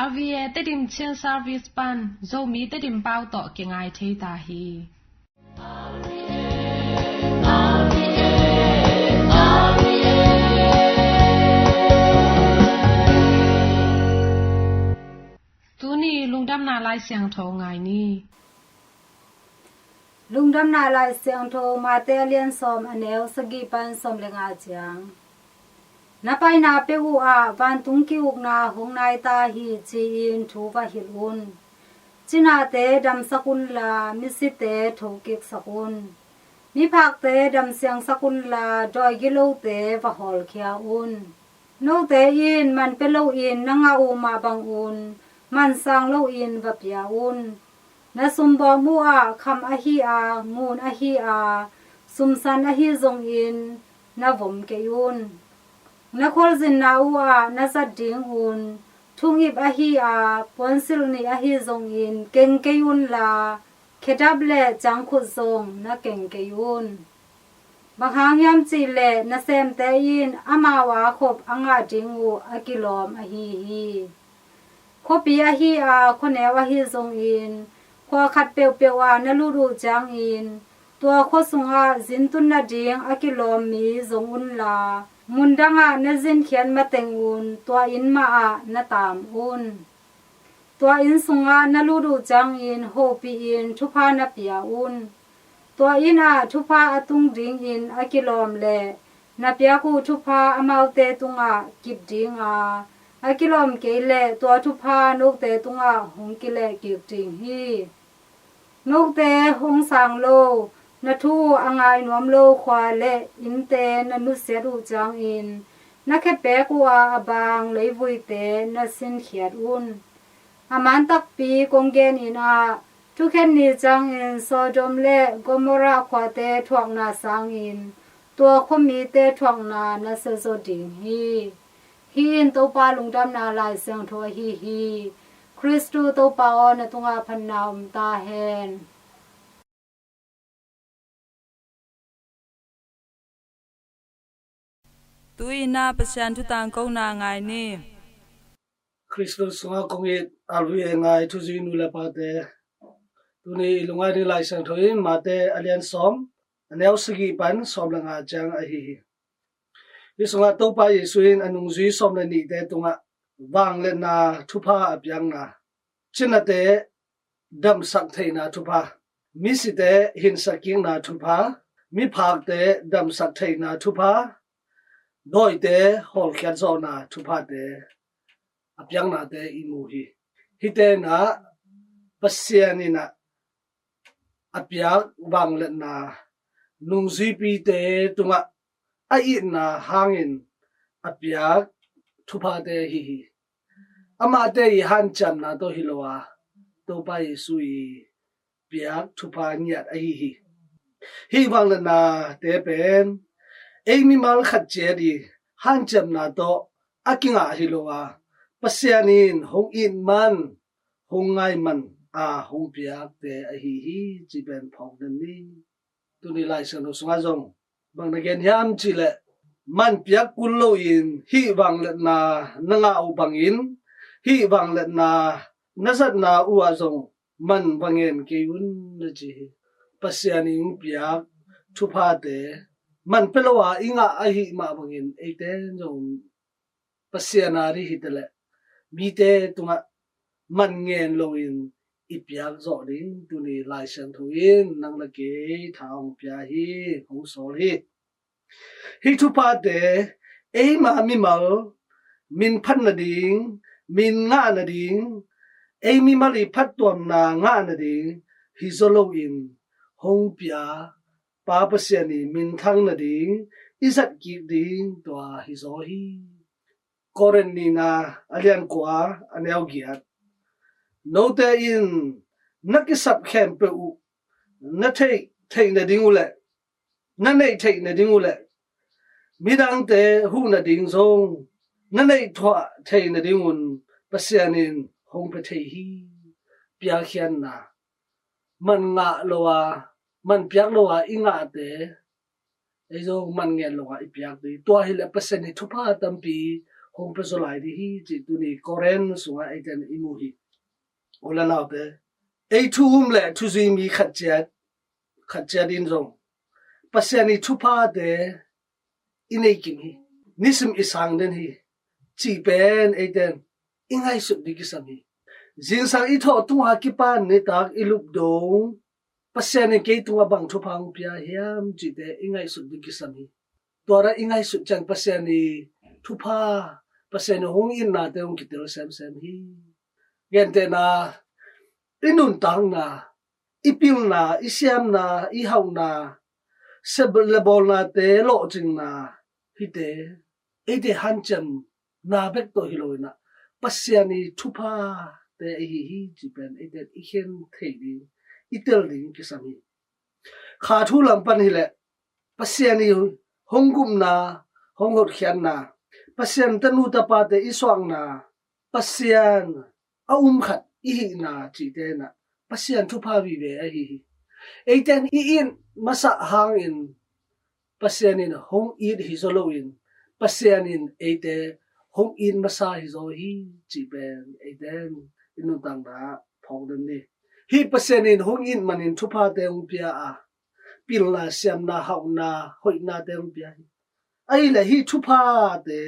Avie te dim chen service pan zo mi te dim pau to ke ngai thei ta hi tu ni lungdam na lai siang tho ngai ni lungdam na lai siang tho ma te lian som aneu sagi pan som lenga chiang na pai na pe u a van tung ki uk na hong nai ta hi chi in thu va hil un china te dam sakun la mi si te tho kek sakun mi phak te dam siang sakun la doi gi lo te va hol khia un no te in man pe lo in na nga u ma bang un man sang lo in va pia un na sum bo mu a kham a hi a ngun a hi a sum san a hi zong in na vom ke un na khol zin na u a na sa ding un thung ip a hi a ponsil ni a hi zong in keng ke un la khedab le chang khu zong na keng ke un bang hang yam chi le na sem te in ama wa khop anga ding u a kilom a hi khopi a hi a khone wa hi zong in kho khat pe pe wa na lu ru chang in tua kho sunga zin tun na ding a kilom mi zong un la mundanga na zin khian ma teng un tua in ma a na tam un tua in sunga na lu ru chang in ho pi in thupa na pia un tua in a thupa atung ding in a kilom le na pia ku thupa amau te tunga kip ding a akilom ke le to thupa nok te tunga hong ki le ki ting hi nok te hong sang lo na thu angai nom lo khwa le in te na nu se ru chang in na khe pe ku a abang lei vui te na sin khiat un aman tak pi konggen in a thu khen ni chang in Sodom le Gomora khwa te thuak na sang in to khomi te thuak na se zo ding hi hi in to pa lungdam na lai sang tho hi Christu to pa on na tunga phan naum ta hen tuina pasyan tu tang ko na ngai ni Christu sunga kongit alwi ngai thu ji nu la pa te tuni lungai ni lai sang thoin ma te alian som anel sigi pan som la nga chang a hi hi sunga to pa yesuin anung zui som la ni te tunga wang le na thupa apyang na china te dam sak theina thupa mi si te hin saking na thupa mi phak te dam sak theina thupa doi te hol kyan zo na thupa te apyang na te imu hi te na pasiani na apyak wang le na nung zui pi te tunga ai na hangin apyak thupa te hi ama te I han cham na to hilowa to pa Yesui piak thupa nyat a hi wang le na te pen ei mi mal khat che di han cham na to akinga hilowa pasianin hong in man hong ngai man a hong piak te a hi chi ben phok den ni tu ni lai san no sunga zong bang na gen yam chi le man piak kul lo in hi wang le na nanga u bang in hi wang le na nazat na u a zong man wangen ke un na chi pasiani u piak thupa te man pelowa inga a hi ma bangin eiten zong pasiana ri hi tele mi te tunga man ngen lo in ipiak zo ding tu ni lai san thu in nang la ke thang pya hi hong sol hi thupa te ei ma mi mal min phan na ding min nga na ding ei mi mali phat tuam na nga na ding hi zo lo in hong pya pa pasiani min thang na ding izat ki ding to hi zo hi koren ni na alian kwa anel giat no te in nakisap khem pe u na thei na ding ule na nei thei na ding ule midang te hu na ding zong na nei thwa thei na ding un pasianin hong pe thei hi pia khian na man nga lowa man piak lowa inga te ei zo man nge lowa ipiak te to hi le pasani thupa tampi hong pe so lai di hi chi tu ni koren sunga eten imu hi ola naw te ei thu le thu zui mi khat chat in rong pasiani thu pa de inei kim hi nisim isang den hi chi pen eten ingai su di kisam hi jin sang I tho tu ha ki pan ne tak ilup dong pasiani ke tu bang thu phang pia hiam chi te ingai su di kisam hi tora ingai su chang pasiani thu pa pasiani hong in na te hong kitel sem hi gen te na inun tang na ipil na isiam na ihau na sebelebol na te lo jing na hite ede hancham na bek to hiloina pasiani thupa te hi jipen ede ihen thei itel ding kisami kha thu lam pan hile pasiani hongum na hongot khian na pasian tanu ta pa te iswang na pasian aum khat I na chi te na pasian thupa vi ve a hi eten in masa hang in pasianin hong it hi zoloin pasianin ete hong in masa hi zo hi chi ben eten inu tang da thong den ni hi pasianin hong in manin thupa te ung pia a pilna siam na hau na hoi na te ung pia ai la hi thupa te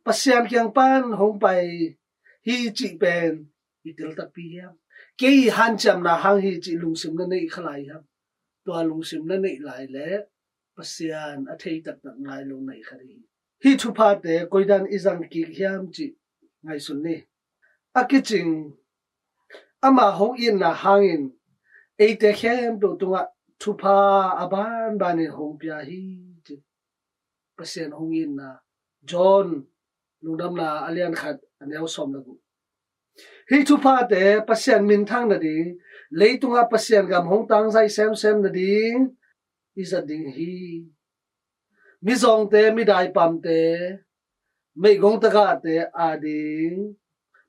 pasian kyang pan hong pai hi chi ben itil ta pi ya ke han cham na hang hi chi lungsim na nei khalai ha to lungsim na nei lai le pasian a thei tak tak ngai lo nei khari hi thu pha te koidan izang ki hiam chi ngai sun ni akiching ama hong in na hangin e te khem do tunga thu pha aban bani hong pia hi chi pasian hong in na john lungdam na alian khat aneu som na gu hi thu pha te pasian min thang na ding leitunga pasian gam hong tang sai sem na ding isa ding hi mi zong te mi dai pam te mei gong ta ga te a ding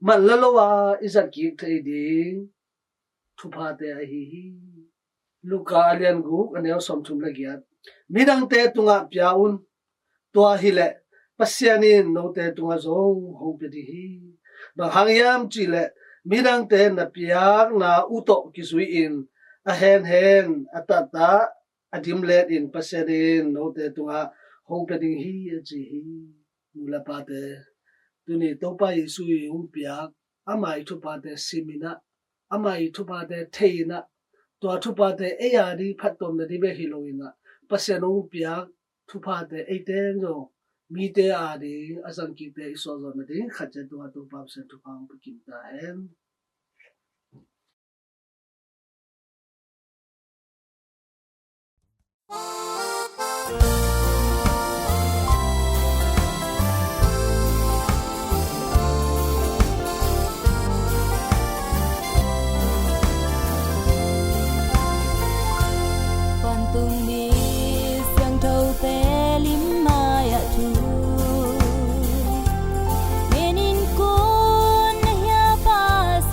man la lo wa isa ki thei ding thu pha te a hi luka alian gu aneu som thum la giat mi dang te tunga piaun tua hi le pasianin no te tunga zong hong pe di hi bang hangyam chi le mirang te na piak na uto kisui in a hen atata adim let in paserin no te tunga hong peding hi chi hi mula pa te tuni to pa isui piak amai thu pa te simina amai thu pa te theina to thu pa te eyari phatom na di be hiloina pasenong piak thu pa te eiten jo mi te a di asang ki te iso zo na ding khache tu atu pam se tu pam pikin ta hen Menin kun hia pas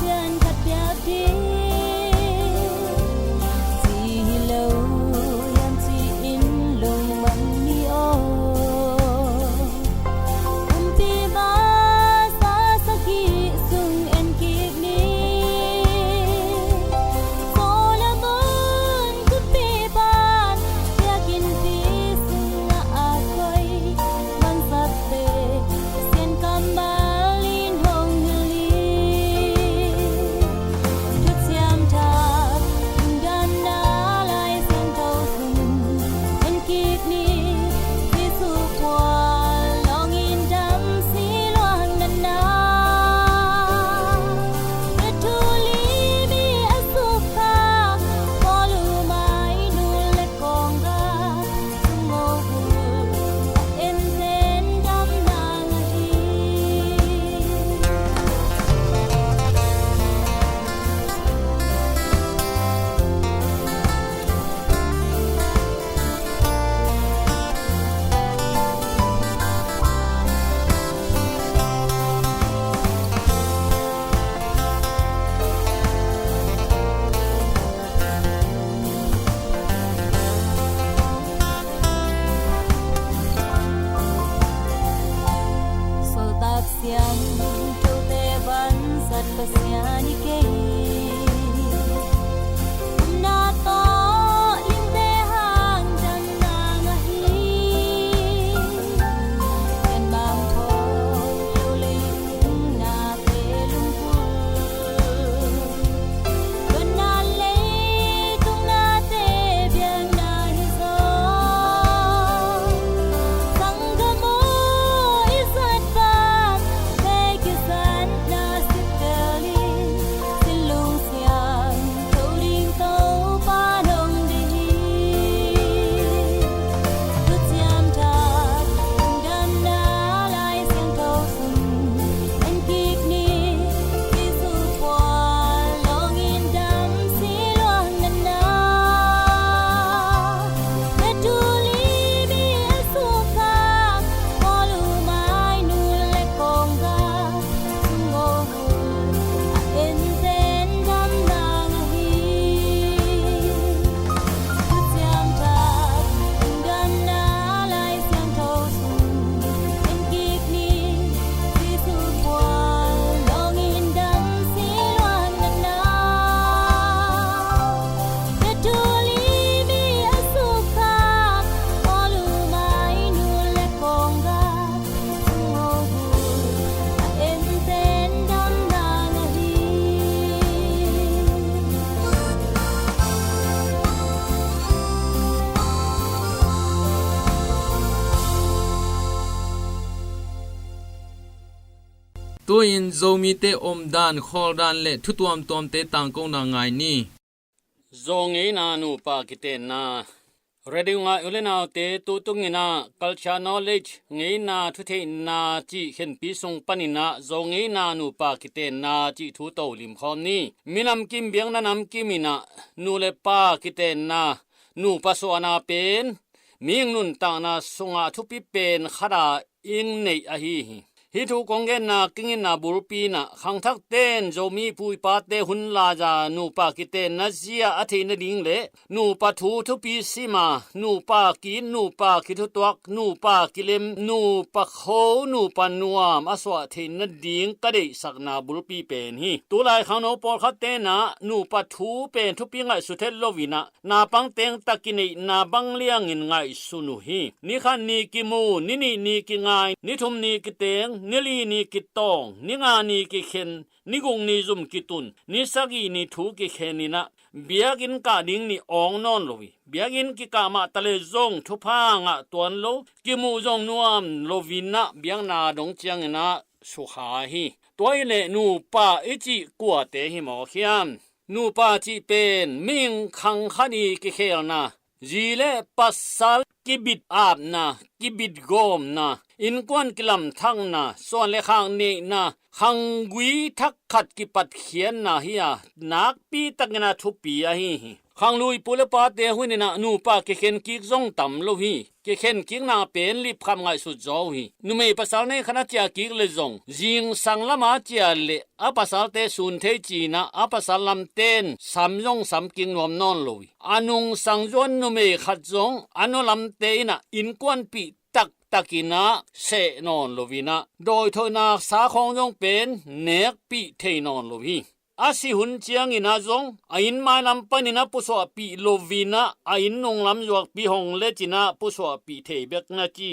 ตัวอินโซมีเตอมดานคอลดานเละทุตวมตอมเตตังกงนางไงนี่โซงเอนานูปากิเตนาเรดิงาอุเลนาเตตุตุงินา culture knowledge เงนาทุเทนาจิเห็นปีสงปนินาโซงเอนานูปากิเตนาจิทุโตลิมคอมนี่มินำกิมเบียงนานำกิมินานูเลปากิเตนานูปัสวนาเป็นมิงนุนตานาสงาทุปิเป็นขดาอิงในอหีฮิทุกงเกนากิงนาบุรปีนาขังทักเต้นโจมีปุยปาเตหุนลาจานูปากิเตนาเซียอธินดิงเลนูปะทูทุปีสิมานูปากินนูปาคิทุตวักนูปากิเลมนูปะโคนูปะนัวมอสวะเทนดิงกะเดสักนาบุรปีเป็นฮีตุลายขังโนปอลคัตเตนานูปะทูเป็นทุปีไงสุเทลโลวินานาปังเตงตะกินีนาบังเลียงอินไงสุนุฮีนิขันนีกิมูนิกิไงนิทุมนีกิเตงนิลีนีกิตองนิงานีกิเข็นนิกงนีซุมกิตุนนิสกีนีทูกิเข็นินะเบียกินกาดิงนีอองนอนโลวิเบียกินกิกามาตะเลซงทุพางะตวนโลกิมูซงนัวมโลวินะเบียงนาดงเจียงนะสุขาฮีตัวเลนูปาอิจิกัวเตหิมอเขียมนูปาจิเป็นมิงคังคดีกิเคลนาจีเลปัสสัลกิบิดอาบนากิบิดโกมนาอินกวนกิลัมทังนาส่วนเลขางเนนาขังกุยทักขัดกิปัดเขียนนาเฮียนักปีตักนาทุปีอะฮีขังลุยปุเลปาเตหุนินะนูปาเกเข็นกิกซงตัมโลฮีเกเข็นกิกนาเป็นลิบคำไงสุดจอฮีนูเมปัสสัลเนขณะเจียกิกเลซงจิงสังละมาเจียเลอปัสสัลเตสุนเทจีนะอปัสสัลลำเต้นสัมยงสัมกิงนวมนอนโลยอานุงสังจวนนูเมขัดจงอนุลำเตนะอินกวนปีตะกินะเสนอนโลวินะโดยทนาสาของจงเป็นเนกปีเทนอนโลวิอาศิหุนเจียงอินาจงอินมาลำปนินะปุสวะปีโลวินะอินนงลำจวกปีหงเลจินะปุสวะปีเทเบกนาจี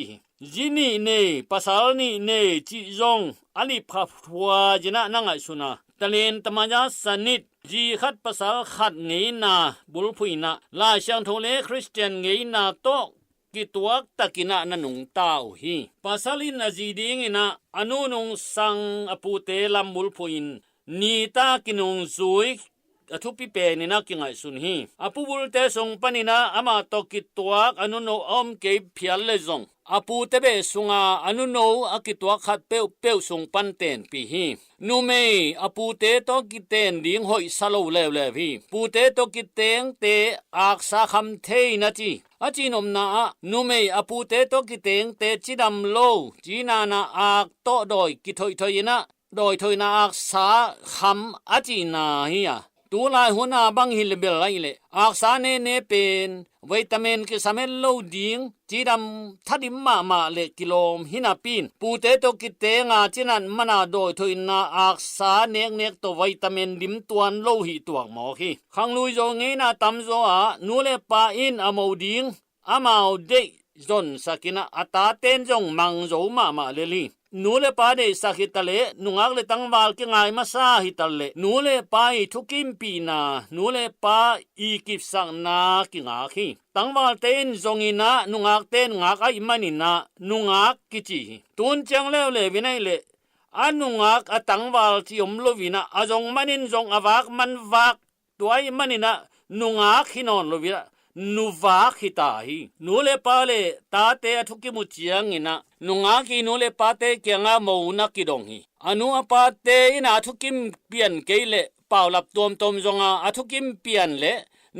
จินีเนภาษานี่เนจิจงอลิพัฟวาจินะนังไอสุนะตะเลนตมายาสนิดจีขัดภาษาขัดเงนาบุลพุยนะลาช่างทงเลคริสเตียนเงนาโตกิตัวตะกินะนันุงตาวฮีภาษาลินอจีดิงนะอนุนงสังอปูเตลัมบุลพุยนนีตากินงซุยทุปิเปนินะกิงไอสุนฮีอปูบุลเตสงปนินะอามาตกิตัวอนุโนอมเกเพียลเลซงอปูเตเบสุงาอนุโนอกิตัวขัดเปวสงปันเตนปีฮีนูเมอปูเตตกิเตนดิงหอยสโลเลพีปูเตตกิเตงเตอักษาคำเทนะจีอาจีนมนานูเมอปูเตตกิเตงเตจิดำโลจีนานาอักโตโดยกิถอยนะโดยถอยนาอักษาคำอาจีนาฮียตูลายหัวหน้าบังฮิลเบลไลเลอักษาเนเป็นวิตามินกิสามิลโลดิงจีดำทัดิมมาเลกิโลมหินาปินปูเตโตกิเตงาจินันมนาโดยถอยนาอักษาเนกตัววิตามินดิมตัวนโลหิตัวหมอคีขังลุยโจเงนาตัมโซอานูเลปาอินอโมดิงอามาวเดจนสักินะอัตาเตนจงมังโจมาเลลีนูเลปาเดสักิตะเลนุงอักเลตังวาลกิงไงมาซาฮิตะเลนูเลปาทุกิมปีนานูเลปาอีกิฟสังนากิงาคีตังวาลเตนจงอินะนุงอักเตนงากไอมันินะนุงอักกิจิตุนจังเลวินัยเลอานุงอักอตังวาลที่ยมโลวินะอจงมันินจงอวักมันวักตัวไอมันินะนุงอักฮินอนโลวินะนูวาคิตาฮีนูเลปาเลตาเตทุกิมุจียงอินะนุงากีนูเลปาเตเกียงาโมนักิดงฮีอนุอปาเตอินะทุกิมเปียนเกเลเป่าลับตอมจงอาทุกิมเปียนเล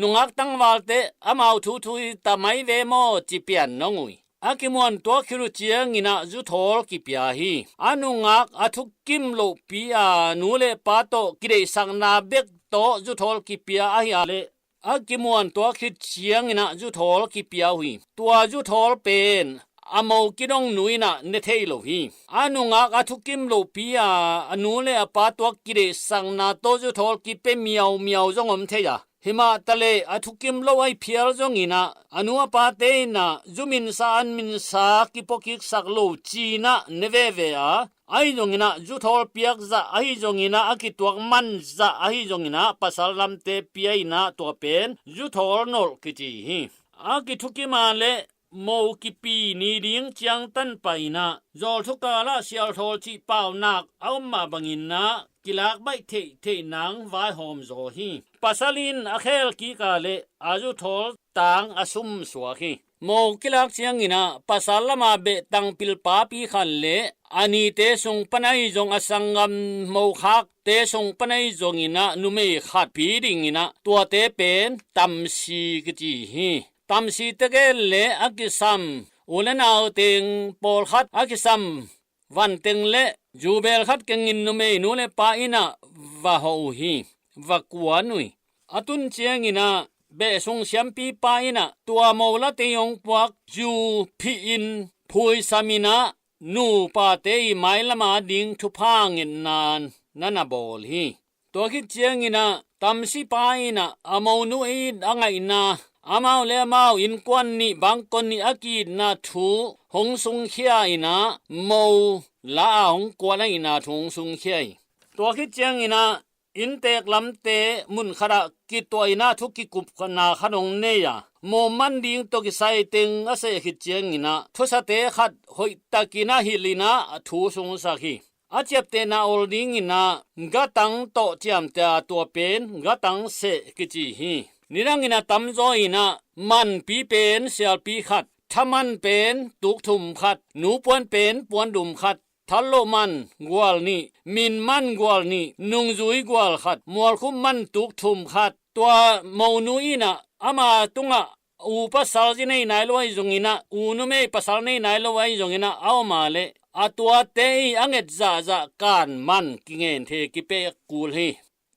นุงอักตังวาลเตอมาทุยตาไมเวโมจิเปียนนงุยอากิมวนตัวคิรุจียงอินะจุทอลกิปียฮีอนุงอักอทุกิมโลปีอานูเลปาโตกิเดสังนาเบกโตจุทอลกิปียาฮีอาเลอากิมวนตัวคิดเชียงนะจุทอลกิปียาหุยตัวจุทอลเป็นอโมกิดงนุยนะเนเทโลฮีอานุงากอทุกิมโลปียาอนุเลอปาตัวกิเรสังนาโตจุทอลกิเปเมียวจงอมเทียหิมาตะเลอทุกิมโลไอเพียลจงอินะอนุอปาเตนะจุมินซาอันมินซากิปกิกสักโลจีนะเนเวเวอาไอจงอินะจุทอลเปียกซะไอจงอินะอากิตัวมันซะไอจงอินะภาษาลัมเตเปียอินะตัวเป็นจุทอลโนลกิจิฮีอากิทุกิมาเล โมกิปีนีดิ้งจังตันไปนะจอลทุกาละเสียลทอลจีเป่านักเอามาบังอินนะกิลากใบเทนังไว้หอมโซฮีปัสลินอเคลกีกาเลอาจุทอลตังอสุมสวฮีโมกิลากเสียงอินะปัสลมาเบตังปิลปาปีขันเลอันนี้เตสงปนัยจงอสังกัมโมคักเตสงปนัยจงอินะนุเมขัดปีดิงอินะตัวเตเป็นตัมซีกจีฮีตัมซีตะเกลเลอักิซัมอุลนาวเต็งปอลขัดอักิซัมวันเต็งเลจูเบลขัดเกงินนุเมนูเลปาอินะวะโฮฮีวะกวานุยอตุนเชียงอินะเบสงเสียมปีปาอินะตัวโมละเตยงปวักจูพีอินพุยสามินะนูปาเตยไมละมาดิงทุพางอินนานนันบอลฮีตัวคิดเชียงอินะตัมสิปาอินะอโมนูอีดอังไงนะอามาเลมาอินกวนนี่บางคนนี่อากีนาทูหงสุงเขียอินะโมลาหงกวนอินะทงสุงเขียตัวคิดเจียงอินะอินเตกลำเตมุนขระกิตัวอินะทุกิกุบขนาขนงเนียโมมันดิงตกิไซติงอาเซคิดเจียงอินะทุสเตขัดหอยตะกินะฮิลินะทูสุงสักฮีอาเจ็บเตนาโอลดิงอินะกะตังโตเจียมเตาตัวเป็นกะตังเสกิจิฮีนิรังอินะตัมโซอินะมันปีเป็นเสียลปีขัดถ้ามันเป็นตุกทุมขัดหนูปวนเป็นปวนดุมขัดทัลโลมันกวลนี่มินมันกวลนี่นุงจุยกวลขัดมัวคุมมันตุกทุมขัดตัวโมนูอินะอามาตุงะอูปัสสาวจีในนายลอยจงอินะอูนุเมปัสสาวในนายลอยจงอินะเอามาเลอตัวเตยอังเอจาการมันกิเงนเทกิเปกูลฮี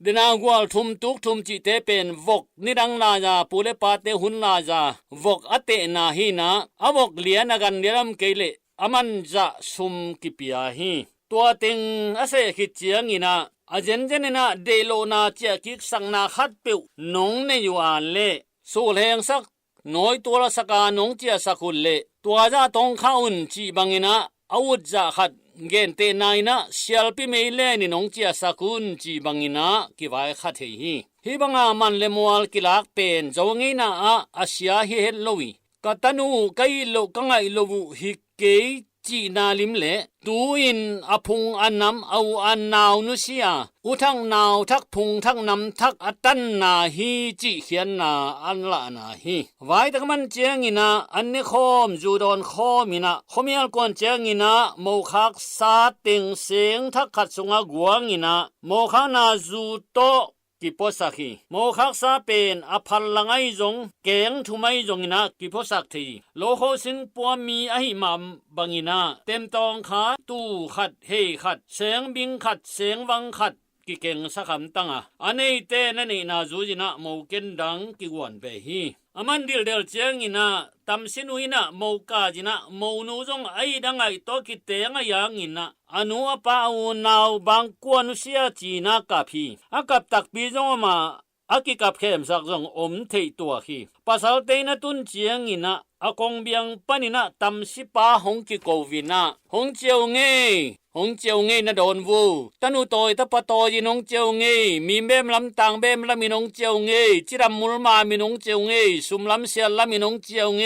ดินางวลทุมตุกทุมจิเตเป็นวกนิรังลาจาปูเลปาเตหุนลาจาวกอเตนาฮีนาอวกเลียนกันเดียมเกเลอมันจะสุมกิปิยาฮีตัวติงอาเซคิเจียงอินะอาเจนเจนนะเดโลนาเจกิกสังนาขัดเปียวนงเนยูอันเลสู้แหงสักน้อยตัวละสกานงเจียสักุลเลตัวจะต้องเข้าอุ่นจีบังอินะอาวุธจะขัดเกนเตนายนะเชียลปิเมเลนินงเจียสักุนจีบังอินะกิไว้ขัดฮีฮิบังอามันเลมัวลกิลากเป็นจงอินะอาเซียฮิเฮลโลวีกตันูไกโลกังไอโลวุฮิเกจีนาลิมเลตูอินอพุงอันนำเอาอันนาวนุเซียอุทังนาวทักพุงทักนำทักอตันนาฮีจีเขียนนาอันละนาฮีไว้ตะมันเจียงอินะอันนี้คอมจูดอนคอมินะคอมีอัลกวนเจียงอินะโมคักซาติงเสียงทักขัดสงกวงอินะโมคานาจูโตกิโพสักฮีโมคักซาเป็นอภัลลังไอจงเกงทุไมจงอินะกิโพสักทีโลโคสินปัวมีอหิมามบังอินะเต็มตองขาตู้ขัดเฮขัดเสียงบิงขัดเสียงวังขัดกิเก่งสักคำตั้งอันนี้เตนันนี่นาจูจินะโมเกนดังกิกวนเบฮีอามันดิลเดลเจียงอินะตัมสินุอินะโมกาจินะโมนูจงไอดังไอโตกิเตงยังอินะอนุอปาอูนาวบางกวนเสียจีนักกับพีอากับตักปีจงมาอากิกับเข้มสักจงอมเทตัวฮีภาษาเตนตุนเจียงอินะอากงเบียงปนินะตัมสิปาหงกิโกวินะหงเจียวเงหงเจียวเงนะโดนวูตันุโตยตะปะโตยินงเจียวเงมีเบมลำตังเบมละมีนงเจียวเงจิรัมมุลมามีนงเจียวเงสุมลำเสียละมีนงเจียวเง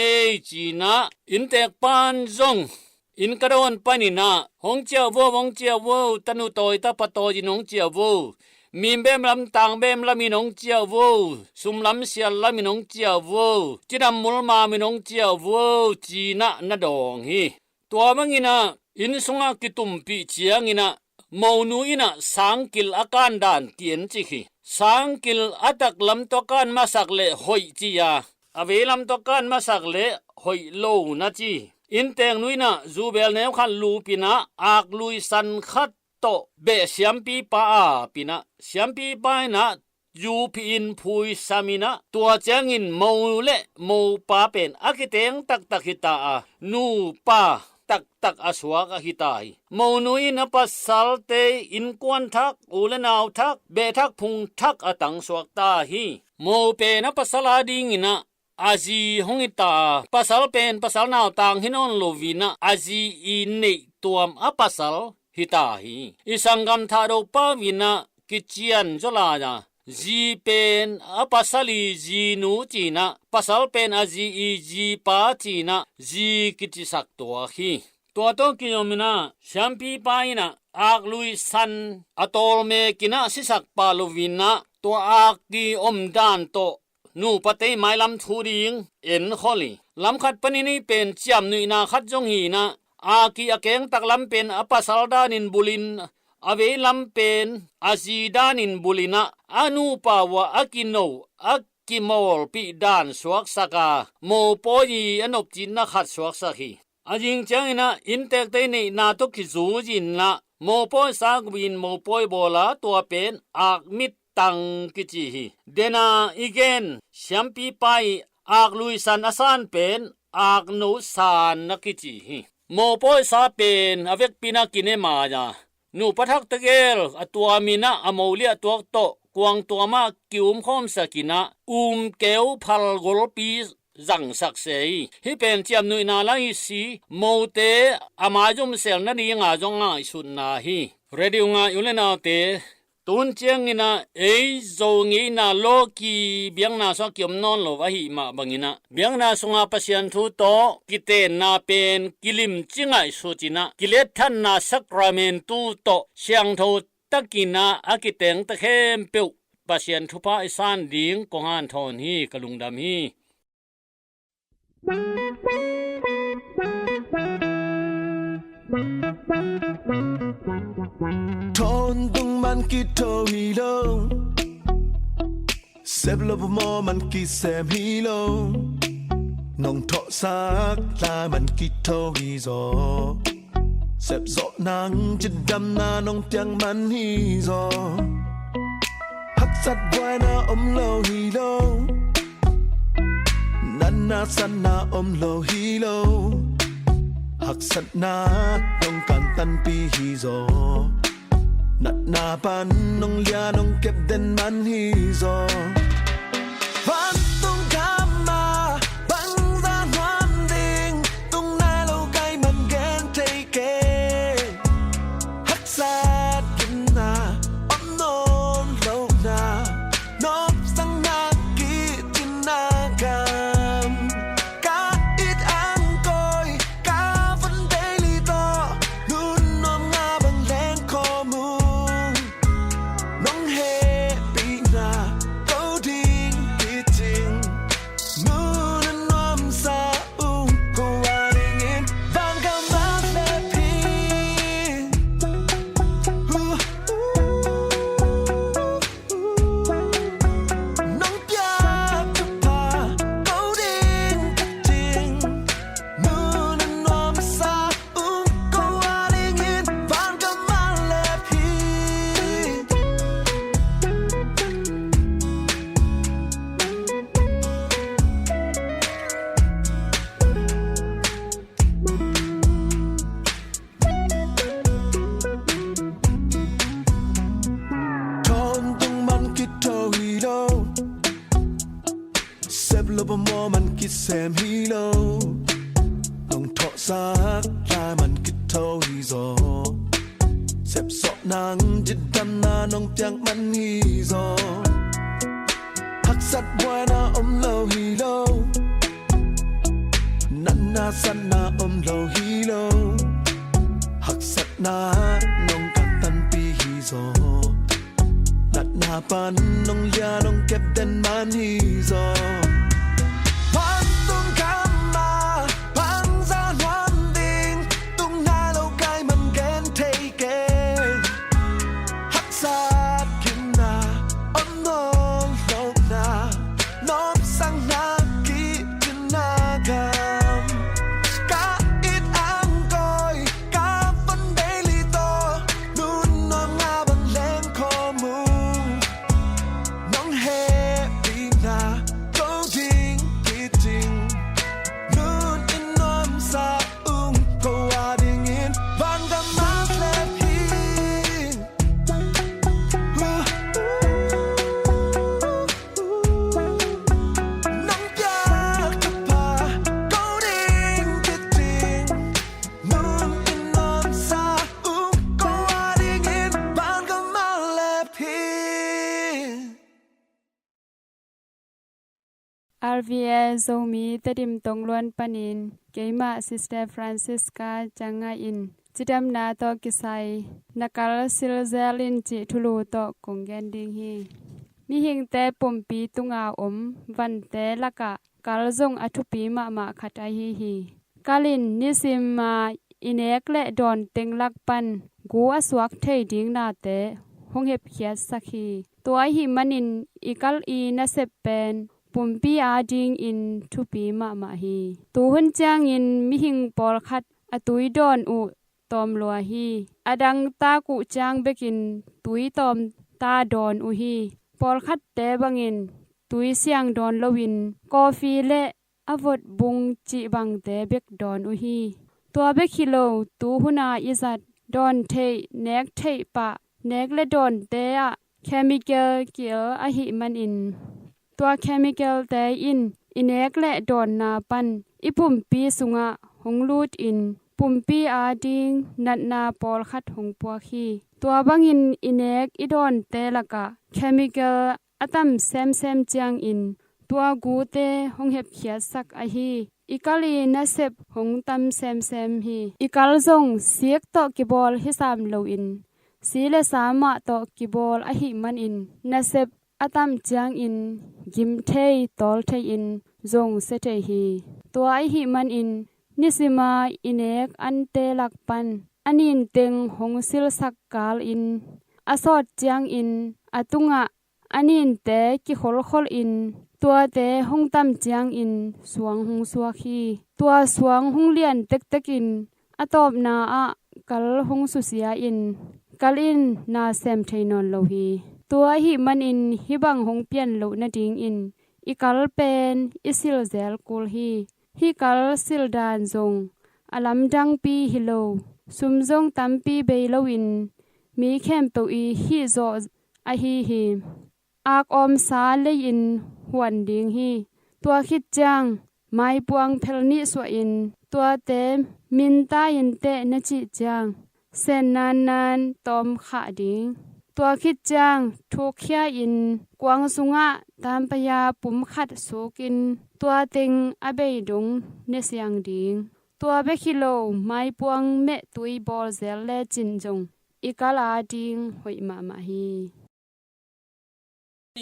จีนะอินเตกปานจงอินกระโดนปนินะหงเจียววูหงเจียววูตันุโตยตะปะโตยินงเจียววูมีเบมลำตังเบมละมีนงเจียววูสุมลำเสียละมีนงเจียววูจิรัมมุลมามีนงเจียววูจีนะนะดองฮีตัวมังอินะอินสุงกิตุมปีเจียงอินะโมนูอินะสังกิลอาการดานเตียนจิขีสังกิลอัตักลำตอกันมาสักเลหอยจียาอเวลำตอกันมาสักเลหอยโลนะจีอินเตงนุยนะจูเบลเนวขันลูปินะอากลุยสันขัดโตเบเสียมปีปาปินะเสียมปีปานะยูพีอินพุยสามินะตัวเจียงอินโมเลโมปาเป็นอากิเตงตักฮิตานูปาตักอสวากหิตายโมนุยนปัสสัลเตอินกวนทักอุลนาวทักเบทักพุงทักอตังสวกตาฮีโมเปนปัสสลาดิงินะอาจีหงอิตาปัสสัลเป็นปัสสัลนาวตังหินอนโลวินะอาจีอินเนตัวมอปัสสัลหิตาฮีอิสังกัมทาโดปาวินะกิเจียนจลาจา จีเป็นอปัสลีจีนูจีนะปัสลเป็นอจีอีจีปาจีนะจีกิจิสักตัวฮีตัวต้องกิโยมินะชัมพีปายนะอากลุยสันอตอลเมกินะสิสักปาลวินะตัวอากกีอมดานโตนูปะเตไมลำทูริงเอ็นขอลีลำขัดปนินีเป็นจำนุยนาขัดจงหีนะอากีอาเกงตักลำเป็นอปัสลดานินบุลินอเวลำเป็นอาจีดานินบุลินะอนุปาวะอากิโนอากิมอลปีดานสวกสกาโมโปยีอนบจินนะขัดสวกสกีอาจิงจังนะอินเตกเตนีนาตุกิจูจินนะโมโปสากวินโมโปยโบลาตัวเป็นอากมิดตังกิจิฮีเดนาอีเกนแชมปีไปอากลุยสันอสานเป็นอากนุสานนักกิจิฮีโมโปยสาเป็นอเวกปินากินเนมาจานูปะทักตะเกลอตัวมีนะอโมเลียตัวโตกวางตัวมากิวมคอมสกินะเกวพัลกลปีจังสักเซยฮิเป็นเจียมนุยนาลาอิสีโมเตอามาจุมเซลนันยังอาจงง่ายสุดนาฮีเรดิวงาอยู่เลนาเตตุนเจียงนะเอโซงีนาโลกีเบียงนาสกิมนอนโลวะหิมาบังนะเบียงนาสงาปเซียนทุโตกิเตนาเป็นกิลิมจิงไอสุจินะกิเลทันนาสักราเมนตุโตเชียงโทตะกินาอากิเตงตะเข้มเปียวปเซียนทุพาอิสานดิงกงหันทอนฮีกะลุงดำฮีทนต้องมันกิโตฮีโลเซบลบมอมันกิเซมฮีโลน้องทอสักลามันกิโตฮีโซเซบโซนังจะดำนาน้องเตียงมันฮีโซฮักสัดไว้นาอมโลฮีโลนันนาสันนาอมโลฮีโลหักสันนาน้องกันตันปีฮีโซนัดนาปันน้องเลียน้องเก็บเด่นมันฮีโซวันต้องกำมาบังซาหวานดิงต้องนาเราไกลมันแกนเทเกฮักสัดกินนาอมนอนโลนานบสังนากีจินนากามกาอิดอังกอยกาฟันเดลิโตนุ่นนอมงาบังแรงคอมูน้องเฮปีนาโตดิงกิจิงมูนันนอมซาอุก็ว่าได้ยินบางคำรักและพีน้องอยากจะพาโตดิงกิจิงมูนันนอมซาอุก็ว่าได้ยินบางคำรักและพี ทนต้องมันคิดโทฮีโร่เซบลบมอมันคิดแซมฮีโร่ลองทอสักลายมันคิดโทฮีโซเซบสอนังจิตดำนาน้องเตียงมันฮีโซหักสัดไว้นาอมโลฮีโร่นันนาสันนาอมโลฮีโร่หักสัดนาน้องกันตันปีฮีโซนัดนาปันน้องยาน้องเก็บเด่นมันฮีโซวันต้องกำมาพังซาหวานดิงตุ้งนาเราไกลมันแกนเทเกฮักซาดกินนาอมนอนโลนานอบสังนากิจินนาคามกาอิดอังกอยกาฟันเดลิโตนุ่นนอมงาบังแรงคอมูน้องเฮปีนาโต RVA zomi tadim tongluan panin keima Sister Francisca changa in chidam na to kisai nakal silzelin chi thulu to konggen ding hi mi hing te pompi tunga van te laka kalzong athupi ma khatai hi kalin nisim ma inek le don tenglak pan gu aswak thei ding na te honghep khia sakhi toy hi manin ikal I na sepen pompi ading in thupi ma hi tu hun chang in mi hing pol khat atui don u tom lua hi adang ta ku chang bekin tui tom ta don u hi pol khat te bangin tui siang don lowin coffee le avot bung chi bang te bek don u hi tua be khilo tu huna izat don thei nek thei pa nek le don te a chemical kiel a hi man in tua chemical te in inek le don na pan ipum pi sunga honglut in pumpi a ding nat na pol khat hong pwa khi tua bangin inek idon te laka chemical atam sem chang in tua gu te hong hep khia sak a hi ikali na sep hong tam sem hi ikal zong siek to kibol hisam lo in sile sama to kibol a hi man in na sep atam chang in gim thei tol thei in zong se thei hi tua a hi man in nisima inek ante lakpan anin teng hong sil sak kal in asot chang in atunga anin te ki khol in tua te hong tam chang in suang hong suwa khi tua suang hong lian tek in atop na a kal hong su sia in kal in na sem thainon lo hi tua hi man in hibang hong pian lo na ding in ikal pen isil zel kul hi kal sil dan zong alam dang pi hilo sum zong tam pi be lo in mi khem pe I hi zo a hi ak om sa le in huan ding hi tua khit chang mai puang phelni so in tua te min ta in te na chi chang sen nan tom kha ding tua khit chang thuk khia in kwang sunga tam paya pum khat sukin tua ting abei dung ne siang ding tua be khilo mai puang me tui bol zel le chin jong ikala ding hoi ma hi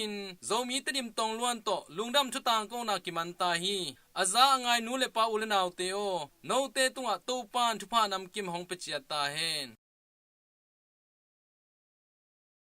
in zomi tadim tong luan to lungdam chutang ko na kimanta hi aza angai nu le pa ulenaw te o no te tunga to pan thupa nam kim hong pechia ta hen